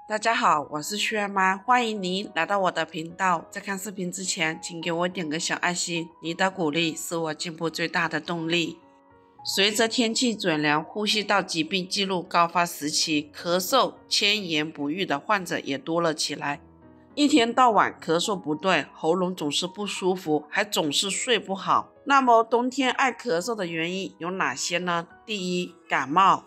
大家好，我是薛妈，欢迎您来到我的频道。在看视频之前，请给我点个小爱心，你的鼓励是我进步最大的动力。随着天气转凉，呼吸道疾病进入高发时期，咳嗽、千言不愈的患者也多了起来。一天到晚咳嗽不断，喉咙总是不舒服，还总是睡不好。那么冬天爱咳嗽的原因有哪些呢？第一，感冒。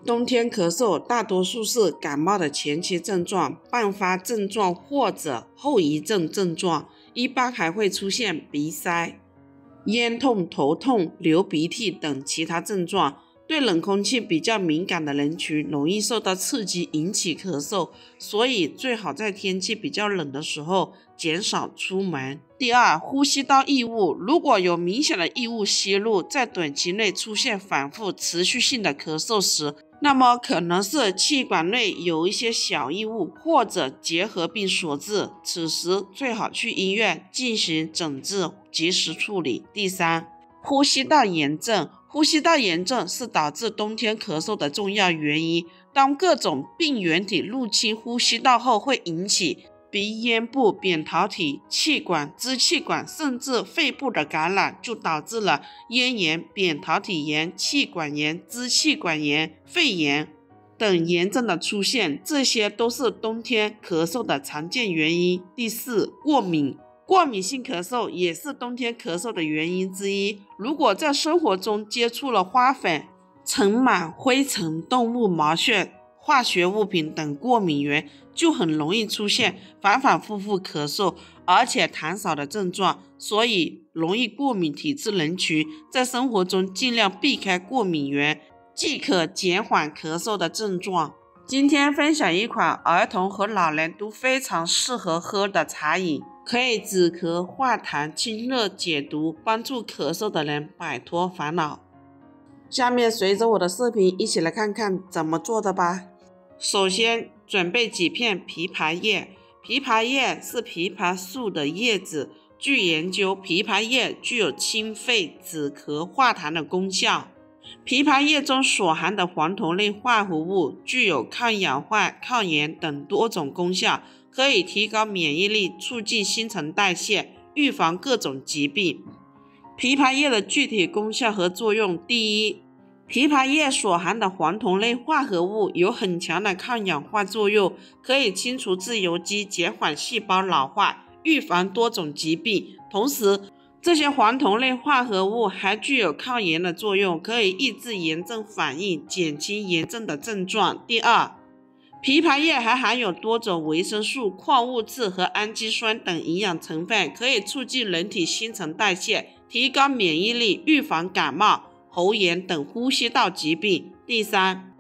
冬天咳嗽大多数是感冒的前期症状、伴发症状或者后遗症症状，一般还会出现鼻塞、咽痛、头痛、流鼻涕等其他症状。对冷空气比较敏感的人群容易受到刺激引起咳嗽，所以最好在天气比较冷的时候减少出门。第二，呼吸道异物，如果有明显的异物吸入，在短期内出现反复持续性的咳嗽时，那么可能是气管内有一些小异物或者结核病所致，此时最好去医院进行诊治，及时处理。第三，呼吸道炎症。呼吸道炎症是导致冬天咳嗽的重要原因。当各种病原体入侵呼吸道后，会引起鼻咽部扁桃体、气管、支气管甚至肺部的感染，就导致了咽炎、扁桃体炎、气管炎、支气管炎、肺炎等炎症的出现，这些都是冬天咳嗽的常见原因。第四，过敏。过敏性咳嗽也是冬天咳嗽的原因之一。如果在生活中接触了花粉、尘螨、灰尘、动物毛屑、化学物品等过敏源，就很容易出现反反复复咳嗽而且痰少的症状。所以容易过敏体质人群在生活中尽量避开过敏源，即可减缓咳嗽的症状。今天分享一款儿童和老人都非常适合喝的茶饮，可以止咳化痰、清热解毒，帮助咳嗽的人摆脱烦恼。下面随着我的视频一起来看看怎么做的吧。首先准备几片枇杷叶。枇杷叶是枇杷树的叶子，据研究，枇杷叶具有清肺、止咳、化痰的功效。枇杷叶中所含的黄酮类化合物具有抗氧化、抗炎等多种功效，可以提高免疫力，促进新陈代谢，预防各种疾病。枇杷叶的具体功效和作用。第一，枇杷叶所含的黄酮类化合物有很强的抗氧化作用，可以清除自由基，减缓细胞老化，预防多种疾病。同时，这些黄酮类化合物还具有抗炎的作用，可以抑制炎症反应，减轻炎症的症状。第二，枇杷叶还含有多种维生素、矿物质和氨基酸等营养成分，可以促进人体新陈代谢，提高免疫力，预防感冒、喉炎等呼吸道疾病。第三，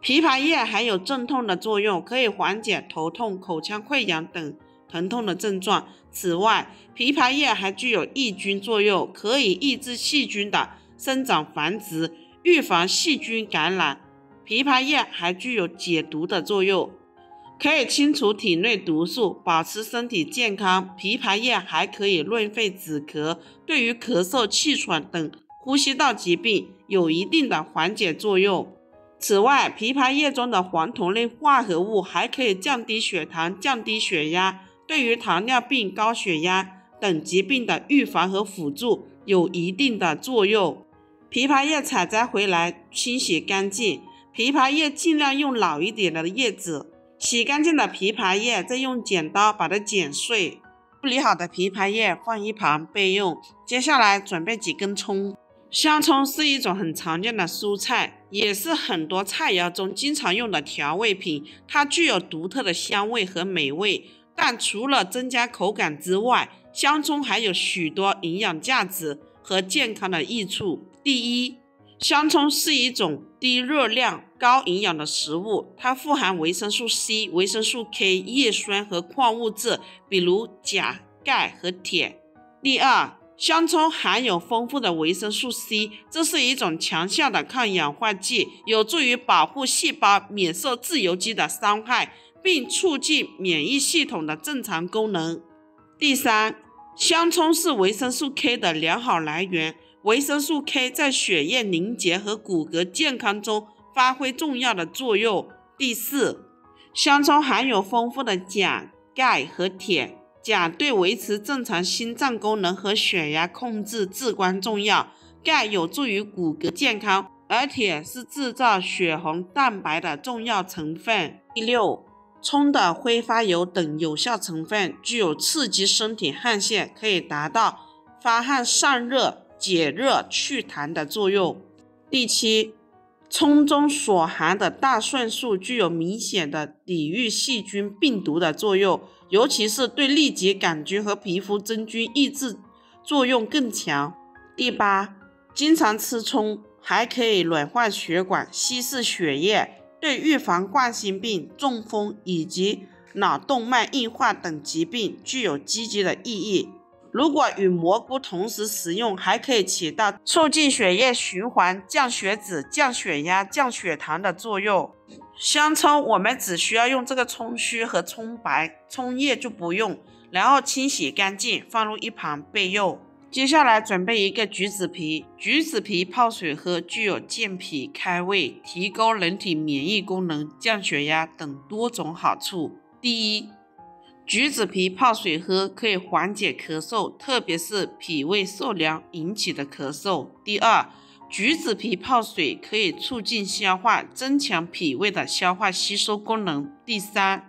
枇杷叶还有镇痛的作用，可以缓解头痛、口腔溃疡等疼痛的症状。此外，枇杷叶还具有抑菌作用，可以抑制细菌的生长繁殖，预防细菌感染。枇杷叶还具有解毒的作用，可以清除体内毒素，保持身体健康。枇杷叶还可以润肺止咳，对于咳嗽、气喘等呼吸道疾病有一定的缓解作用。此外，枇杷叶中的黄酮类化合物还可以降低血糖、降低血压，对于糖尿病、高血压等疾病的预防和辅助有一定的作用。枇杷叶采摘回来清洗干净，枇杷叶尽量用老一点的叶子，洗干净的枇杷叶再用剪刀把它剪碎，处理好的枇杷叶放一旁备用。接下来准备几根葱。香葱是一种很常见的蔬菜，也是很多菜肴中经常用的调味品，它具有独特的香味和美味，但除了增加口感之外，香葱还有许多营养价值和健康的益处。第一，香葱是一种低热量、高营养的食物，它富含维生素 C、维生素 K、叶酸和矿物质，比如钾、钙和铁。第二，香葱含有丰富的维生素 C， 这是一种强效的抗氧化剂，有助于保护细胞免受自由基的伤害，并促进免疫系统的正常功能。第三，香葱是维生素 K 的良好来源，维生素 K 在血液凝结和骨骼健康中发挥重要的作用。第四，香葱含有丰富的钾、钙和铁，钾对维持正常心脏功能和血压控制至关重要，钙有助于骨骼健康，而铁是制造血红蛋白的重要成分。第六，葱的挥发油等有效成分具有刺激身体汗腺，可以达到发汗散热、解热祛痰的作用。第七，葱中所含的大蒜素具有明显的抵御细菌、病毒的作用，尤其是对痢疾杆菌和皮肤真菌抑制作用更强。第八，经常吃葱还可以软化血管、稀释血液，对预防冠心病、中风以及脑动脉硬化等疾病具有积极的意义。如果与蘑菇同时食用，还可以起到促进血液循环、降血脂、降血压、降血糖的作用。香葱我们只需要用这个葱须和葱白，葱叶就不用，然后清洗干净，放入一旁备用。接下来准备一个橘子皮，橘子皮泡水喝具有健脾开胃、提高人体免疫功能、降血压等多种好处。第一，橘子皮泡水喝可以缓解咳嗽，特别是脾胃受凉引起的咳嗽。第二，橘子皮泡水可以促进消化，增强脾胃的消化吸收功能。第三，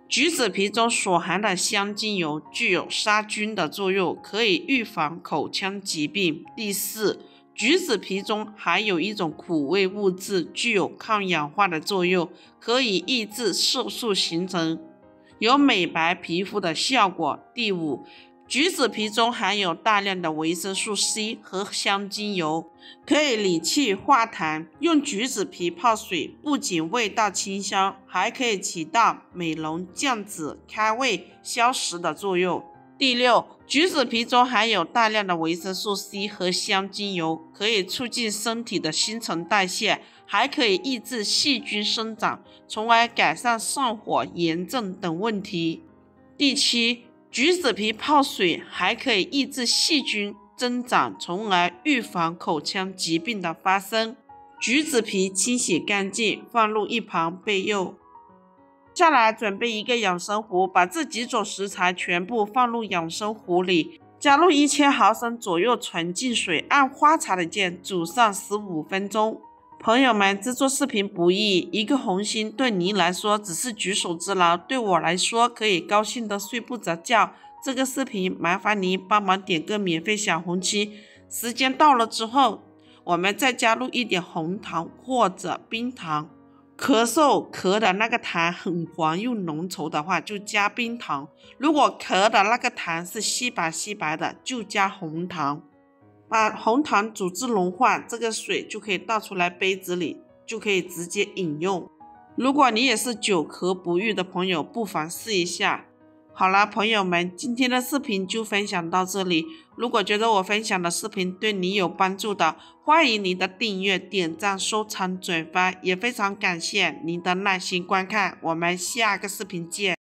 橘子皮中所含的香精油具有杀菌的作用，可以预防口腔疾病。第四，橘子皮中含有一种苦味物质，具有抗氧化的作用，可以抑制色素形成，有美白皮肤的效果。第五，橘子皮中含有大量的维生素 C 和香精油，可以理气化痰。用橘子皮泡水不仅味道清香，还可以起到美容、降脂、开胃、消食的作用。第六，橘子皮中含有大量的维生素 C 和香精油，可以促进身体的新陈代谢，还可以抑制细菌生长，从而改善上火、炎症等问题。第七，橘子皮泡水还可以抑制细菌增长，从而预防口腔疾病的发生。橘子皮清洗干净，放入一旁备用。接下来准备一个养生壶，把这几种食材全部放入养生壶里，加入1000毫升左右纯净水，按花茶的键煮上15分钟。朋友们，制作视频不易，一个红心对您来说只是举手之劳，对我来说可以高兴的睡不着觉。这个视频麻烦您帮忙点个免费小红旗，时间到了之后，我们再加入一点红糖或者冰糖。咳嗽咳的那个痰很黄又浓稠的话，就加冰糖；如果咳的那个痰是稀白稀白的，就加红糖。把红糖煮至融化，这个水就可以倒出来杯子里，就可以直接饮用。如果你也是久咳不愈的朋友，不妨试一下。好了，朋友们，今天的视频就分享到这里。如果觉得我分享的视频对你有帮助的，欢迎您的订阅、点赞、收藏、转发，也非常感谢您的耐心观看。我们下个视频见。